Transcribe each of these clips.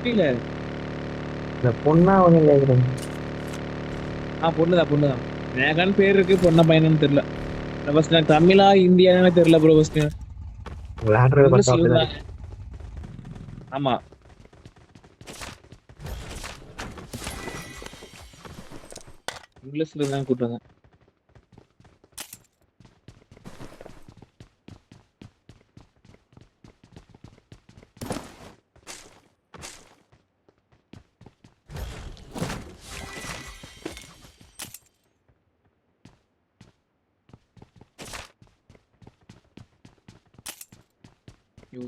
புரியல. இந்த பொண்ணா ஒண்ணு கேக்குறேன். பொண்ணுதான் பொண்ணுதான். மேகான்னு பேர் இருக்கு, பொண்ணா பையனான்னு தெரியல. ஃபர்ஸ்ட் எனக்கு தமிழா இந்தியான்னு தெரியல ப்ரோ. ஃபர்ஸ்ட் விளையாடுறது பக்கம் இங்கிலீஷ்ல அப்படிதான் இருந்தா. இருக்கு. ஆமா, இங்கிலீஷ்ல இருந்தா கூப்பிட்டாங்க.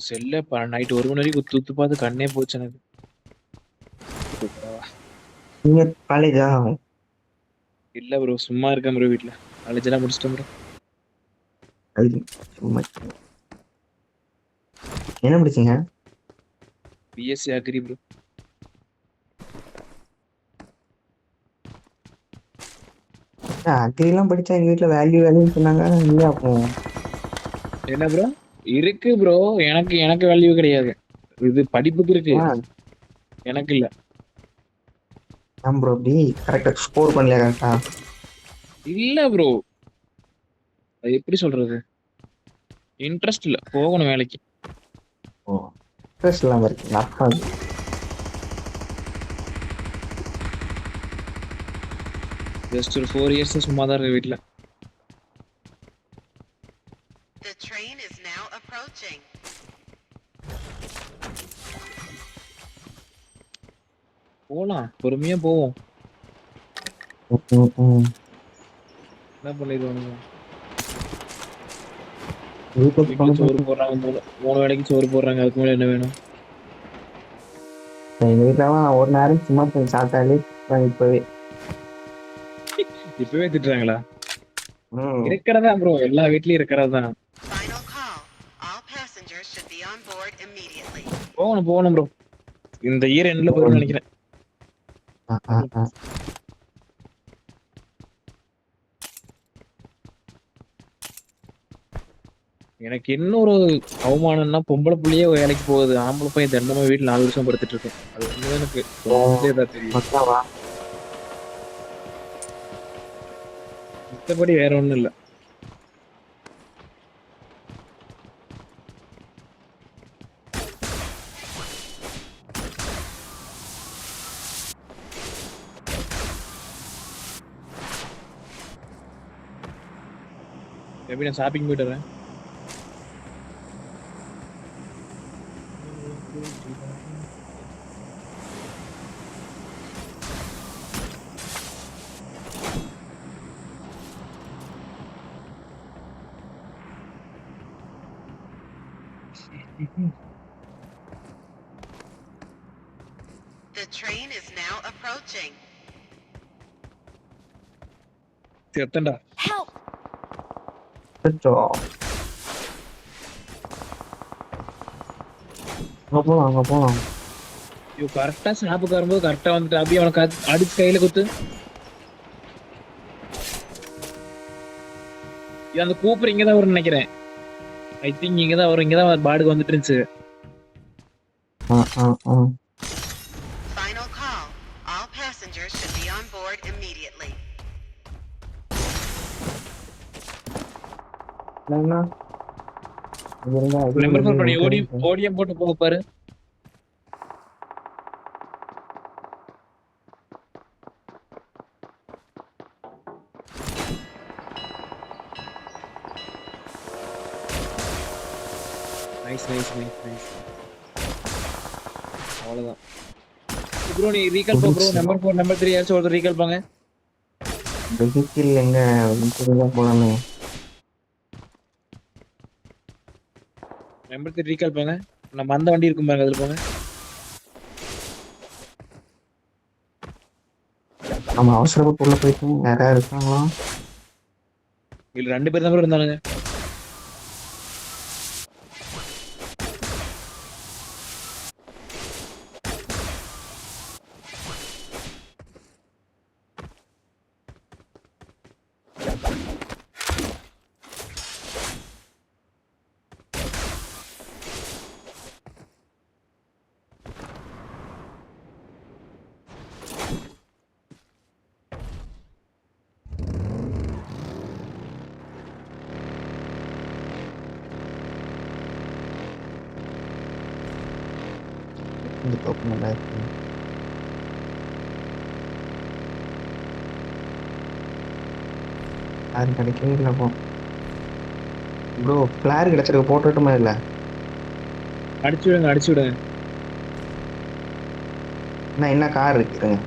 செல்ல நைட் 1 மணி வரைக்கும் குத்து குத்து பார்த்து கண்ணே போச்சு எனக்கு. நீங்க காலேஜா? இல்ல ப்ரோ, சும்மா இருக்கேன் ப்ரோ வீட்ல. காலேஜ் எல்லாம் முடிச்சிட்டேன் ப்ரோ. சும்மா என்ன படிச்சீங்க? BSc agri bro. அக்ரி எல்லாம் படிச்சா எங்க வீட்டுல வேல்யூ வேல்யூன்னு சொன்னாங்க. இல்லையா அப்போ? என்ன ப்ரோ? இருக்கு ப்ரோ. எனக்கு எனக்கு வேல்யூ கிடையாது. இது படிப்புக்கு இருக்கு, எனக்கு இல்ல. ஏன் ப்ரோ அப்படி? கரெக்டா ஸ்கோர் பண்ணலையா கரெக்டா? இல்ல ப்ரோ, அது எப்படி சொல்றது, இன்ட்ரெஸ்ட் இல்ல, போகணும் வேலைக்கு. ஓ, இன்ட்ரெஸ்ட் இல்லாம இருக்கீங்களா? அப்பா அது. ஜஸ்ட் ஒரு 4 இயர்ஸ் சும்மா தான் இருக்கு வீட்ல. The train is now approaching. போலாம், பொறுமையா போவோம். என்ன பண்ணிடுவானுங்க? வீட்டுல சோறு போடுறாங்க, 3 வேளைக்கு சோறு போடுறாங்க, அதுக்கு மேல என்ன வேணும்? எங்க வீட்டுலாம் ஒரு நேரம் சும்மா போய் சாப்பிட்டாலே இப்பவே. இப்பவே திட்டுறாங்களா? ம். இருக்கிறதா ப்ரோ, எல்லா வீட்லயும் இருக்கிறதா. Final call. All passengers should be on board immediately. போகணும் போகணும் ப்ரோ. இந்த இயர் எண்ட்ல போயிடும் நினைக்கிறேன். ஆ, ஆ, ஆ. எனக்கு என்ன ஒரு அவமானம்னா, பொம்பளை புள்ளையே வேலைக்கு போகுது, ஆம்பளை பையன் தண்டமா வீட்டுல 4 வருஷம் படுத்துட்டு இருக்கேன். அது ஒண்ணுதான் எனக்கு இதா தெரியும். மொத்தவா? மத்தபடி வேற ஒண்ணும் இல்ல. எப்படி நான் ஷாப்பிங் போயிட்டு வரேன். The train is now approaching. செத்தண்டா. Help! அச்சோ. அங்க போலாம் அங்க போலாம். ஐயோ, கரெக்டா ஸ்னாப்புக்கு வரும்போது கரெக்டா வந்துட்டு அப்படியே அவனுக்கு அடிச்சு கையில குத்து. அந்த கூப்பர் இங்கதான் வரும்னு நினைக்கிறேன். ஐ திங்க் இங்கதான் வரும், இங்கதான் பாடுக்கு வந்துட்டு இருந்துச்சு. ஆ, ஆ, ஆ. Final call. All passengers should be on board immediately. இல்லைன்னா இங்க இருந்தா நம்பர் 4 பண்ணி அடி ஓடியம் போட்டு போக பாரு. Nice nice nice nice. அவ்வளவுதான் ப்ரோ. நீ ரீகால் போ ப்ரோ. நம்பர் 4 நம்பர் 3 யாச்சும் ஒருத்தர் ரீகால் பாங்க. வெஹிக்கிள் எங்க தான் போலாமே. நம்பர் 3 ரீகால் பாங்க. நம்ம அந்த வண்டி இருக்கும் பாருங்க, அதுல போங்க. நம்ம அவசரப்பட்டு உள்ள போயிட்டோம். யாரா இருக்காங்களா? இதுல 2 பேர் தான் ப்ரோ இருந்தானுங்க. இந்த தோப்பு நல்லா இருக்கு. யாரும் கிடைக்கவே இல்லை போ. ப்ரோ ஃபிளார் கிடைச்சிருக்கு, போட்டுட்டுமா இல்லை? அடிச்சு விடுங்க அடிச்சு விடுங்க. என்ன கார் இருக்குதுங்க?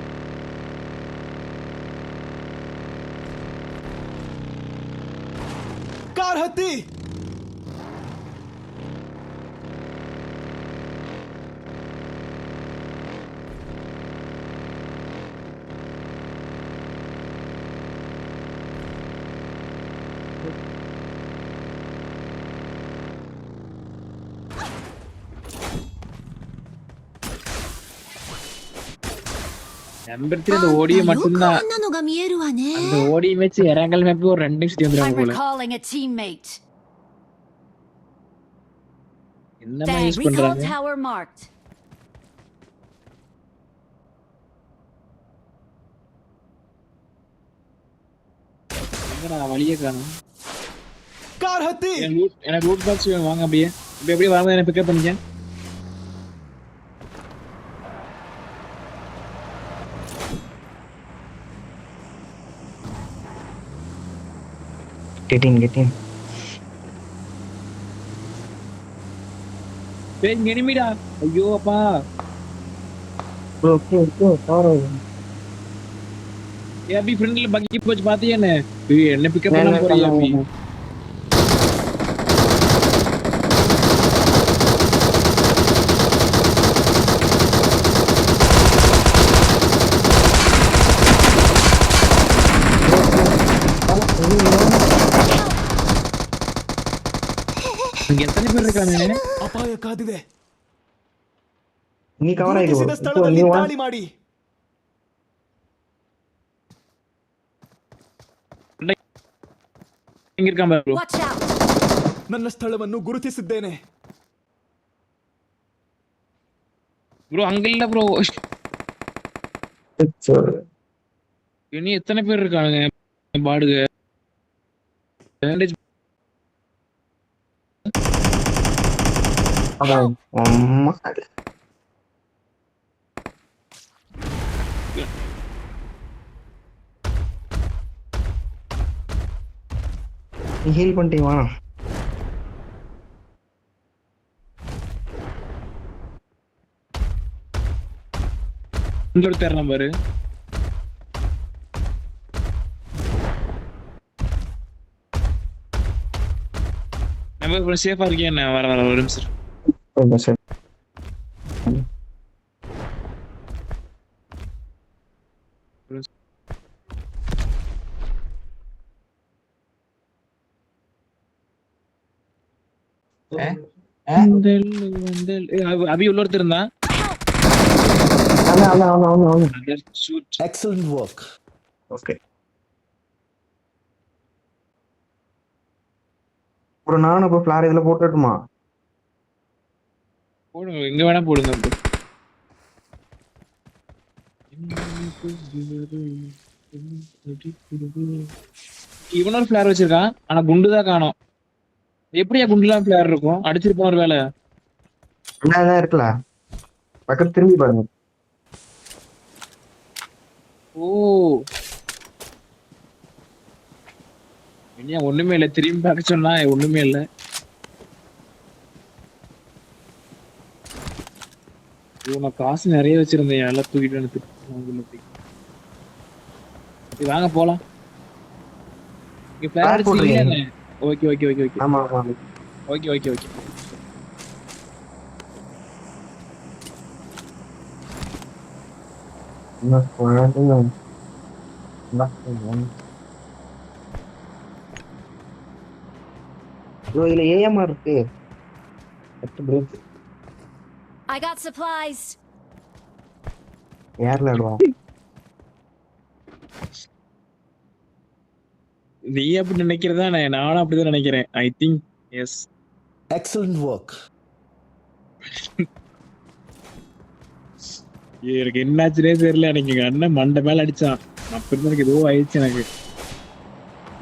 கார் ஹத்தி. நம்பர் 3 அந்த ஓடியை よく மட்டும்தான். あんなのが見えるわね。 அந்த ஓடியை வச்சு இறங்கல் மேப் ஒரு 2 நிமிஷம் I'm வந்துடுவாங்க போல. recalling a teammate. என்னமா Tag யூஸ் recall பண்றாங்க? tower marked. எங்கடா வழியே காணோம். கார் ஹத்தி. எனக்கு லூட் பாக்ஸ் வேணும், வாங்க அப்படியே. இப்போ எப்படி வாங்க, என்ன பிக்கப் பண்ணிக்க. கெட்டின் டேய் இங்க எனிமிடா. ஐயோ அப்பா. ப்ரோ கார் ஏபி ஃப்ரெண்ட்ல பக்கி போச்சு பாத்தியா என்ன? ஏய் என்ன பிக்கப் பண்ண போறியா ஏபி? இங்க எத்தனை பேர் இருக்காங்க? ಅಪಾಯ ಕಾದಿದೆ. நீ கவர் ಗುರುತಿಸಿದ ஆயிடுவோம். ಸ್ಥಳದಲ್ಲಿ ದಾಳಿ ಮಾಡಿ. இங்க இருக்கான் bro. Watch out. ನನ್ನ ಸ್ಥಳವನ್ನು ಗುರುತಿಸಿದ್ದೇನೆ. bro அங்க இல்ல bro. இனி எத்தனை பேர் இருக்கானுங்க பாடுங்க? பேண்டேஜ் அம்மா நீ ஹீல் பண்ணிட்டீங்களா? இன்னொரு தேர்லாம் பாரு. நம்ம சேஃபா இருக்கேன் என்ன? வர ஒரு நிமிஷம். சரி அபி உள்ள ஒருத்தர் இருந்தா. Excellent work. ஓகே ப்ரோ நானும் இப்போ ஃபிளார் இதுல போட்டுட்டுமா? போடுங்க, எங்க வேணா போடுங்க bro. இவனொரு ஃபிளார் வச்சிருக்கான், ஆனா குண்டுதான் காணோம். எப்படியா குண்டுலாம் ஃபிளார் இருக்கும்? அடிச்சிட்டு போன ஒரு வேலை. என்னதான் இருக்குல்ல, பக்கத்து திரும்பி பாருங்க. ஓ இனியா ஒண்ணுமே இல்ல, திரும்பி பார்க்க சொன்னா ஒண்ணுமே இல்ல. நான் காசு நிறைய வச்சிருந்தேன், எல்லாம் தூக்கிட்டு வந்து வாங்க போலாம். இங்க ஃபிளார் அடிச்சீங்க. ஓகே ஓகே ஓகே ஓகே ஆமா ஆமா ஓகே ஓகே ஓகே. என்ன சொல்றீங்க? ப்ரோ இதுல ஏஎம்ஆர் இருக்கு. Bro I got supplies. யார்ல ஆடுவா? நீ அப்படி நினைக்கிறதா? நானும் அப்படிதான் நினைக்கிறேன். I think yes. Excellent work. எனக்கு என்னாச்சுனே தெரியல. எனக்கு எங்க அண்ணன் மண்டை மேல அடிச்சான். அப்ப இருந்து எனக்கு ஏதோ ஆயிடுச்சு. எனக்கு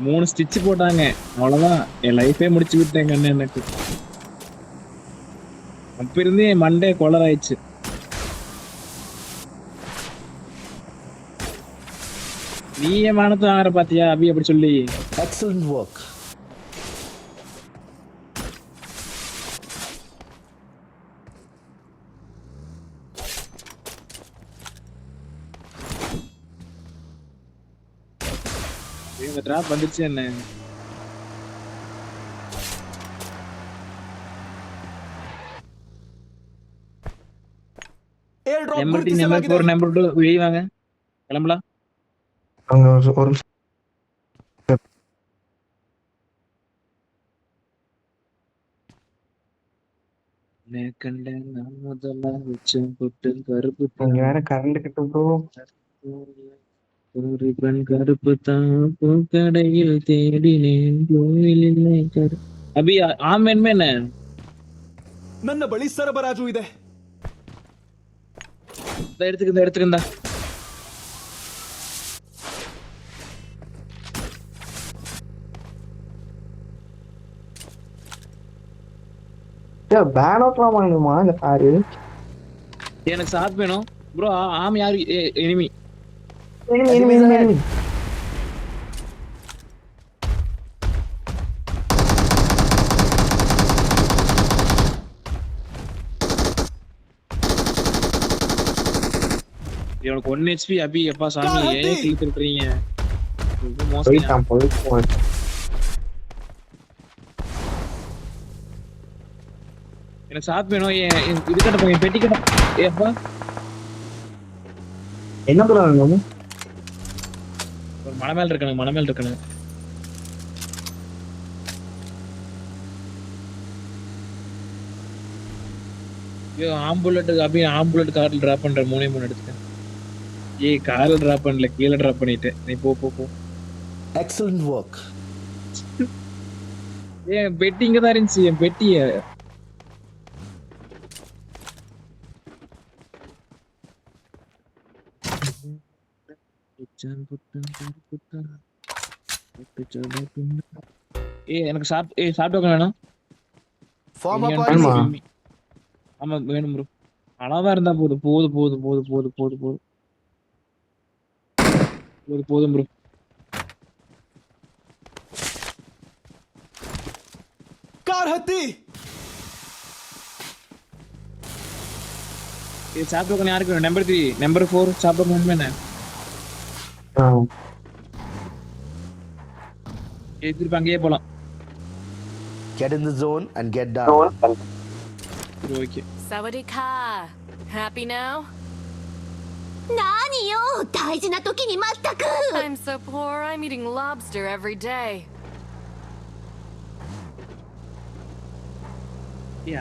3 ஸ்டிச் போட்டாங்க, அவ்வளவுதான். என் லைஃபே முடிச்சு விட்டேன் எங்க அண்ணன். எனக்கு அப்ப இருந்து என் மண்டே கொலர் ஆயிடுச்சு. நீ என் மானத்தை வாங்குற பாத்தியா அபி அப்படி சொல்லி. Excellent work. இந்த டிராப் வந்துச்சு என்ன? Airdrop நம்பர் 4 ಗುರುತಿಸಲಾಗಿದೆ. நம்பர் 2 வெளிய வாங்க. கிளம்பலாம். அங்க ஒரு கண்ட நான் முதல்ல வச்ச பொட்டு கருப்பு இங்க வேற கரண்ட் கட்டு ப்ரோ. ஒரு கண் கருப்பு தான் பூக்கடையில் தேடினேன் கோயிலில்லை கரு. அபி ஆமென் என்ன? ನನ್ನ ಬಳಿ ಸರಬರಾಜು ಇದೆ. எடுத்துக்கிந்தா. பேன் அவுட்லாம் வாங்கணுமா இந்த காரு? எனக்கு சாத் வேணும் ப்ரோ. ஆம் யாரு எனிமி? enemy. இவனுக்கு 1 HP அபி எப்பா சாமி ஏன் கிழிச்சிருக்கீங்க? ரொம்ப மோசம். போயிட்டான். எனக்கு சாத் வேணும். இது கட்ட போய் பெட்டி கட்ட. ஏப்பா என்ன பண்ணுவாங்க? ஒரு மலை மேல இருக்கணும். ஐயோ ஆம்புலட் அபி ஆம்புலட் கார்ல டிராப் பண்ற 3 எடுத்துட்டேன். ஏய் கார்ல டிராப் பண்ணல, கீழ டிராப் பண்ணிட்டேன். நீ போ. Excellent work. ஏன் பெட்டி இங்க தான் இருந்துச்சு. என் பெட்டிய எனக்கு சாப்பிட்டு வேணும். Form up ஆமா. ஆயிடுச்சு. ஆமா வேணும் ப்ரோ. அளவா இருந்தா போதும் ப்ரோ. ಕಾರ್ ಹತ್ತಿ. சாப்பிட்டு யாருக்கு வேணும்? நம்பர் 3 நம்பர் 4 சாப்பிட்டு வேணுமே என்ன? திருப்பி அங்கேயே போலாம். Get in the zone and get down. Okay. Sawadee-ka. Happy now? 何よ大事な時にまったく I'm so poor, I'm eating lobster every day.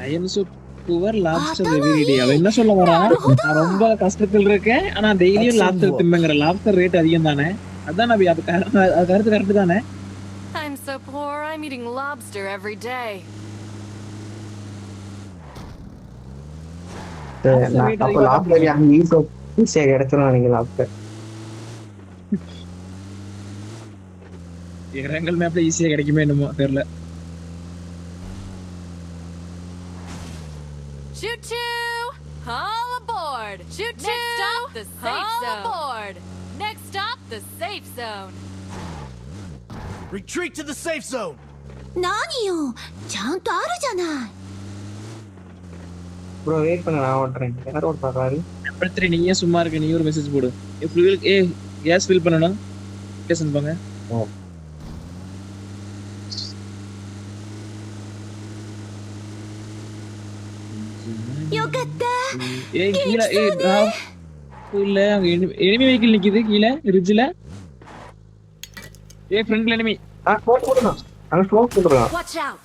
I am so poor lobster every day. அவன் என்ன சொல்ல வரான்? நான் ரொம்ப கஷ்டத்துல இருக்கேன், ஆனா டெய்லியும் லாப்ஸ்டர் திம்பங்கற. லாப்ஸ்டர் ரேட் அதிகம் தானே? அதான் நபி அது கரெக்ட் தானே? I'm so poor, I'm eating lobster every day. அப்ப லாப்டர் ஈஸியா கிடைச்சிடும் நீங்க லாப்டர். எங்கள் மேப்ல ஈஸியா கிடைக்குமே என்னமோ தெரியல. Choo choo! All aboard! Choo choo! Next stop, the safe zone. All aboard! Next stop, the safe zone. Retreat to the safe zone. 何よちゃんとあるじゃない bro wait பண்ண நான் ஓட்றேன். யார் ஓட பாக்குறாரு? நம்பர் 3 நீயே சும்மா இருக்க. நீ ஒரு மெசேஜ் போடு. கேஸ் ஃபில் பண்ணனும். கேஸ் அனுப்புங்க.よかった கீழ இல்ல அங்க எனிமி வெஹிக்கிள் நிக்குது கீழ ரிட்ஜ்ல. ஃப்ரண்ட்ல எனிமி. ஸ்மோக் போடுங்க. அங்க ஸ்மோக் போடுங்க. Watch out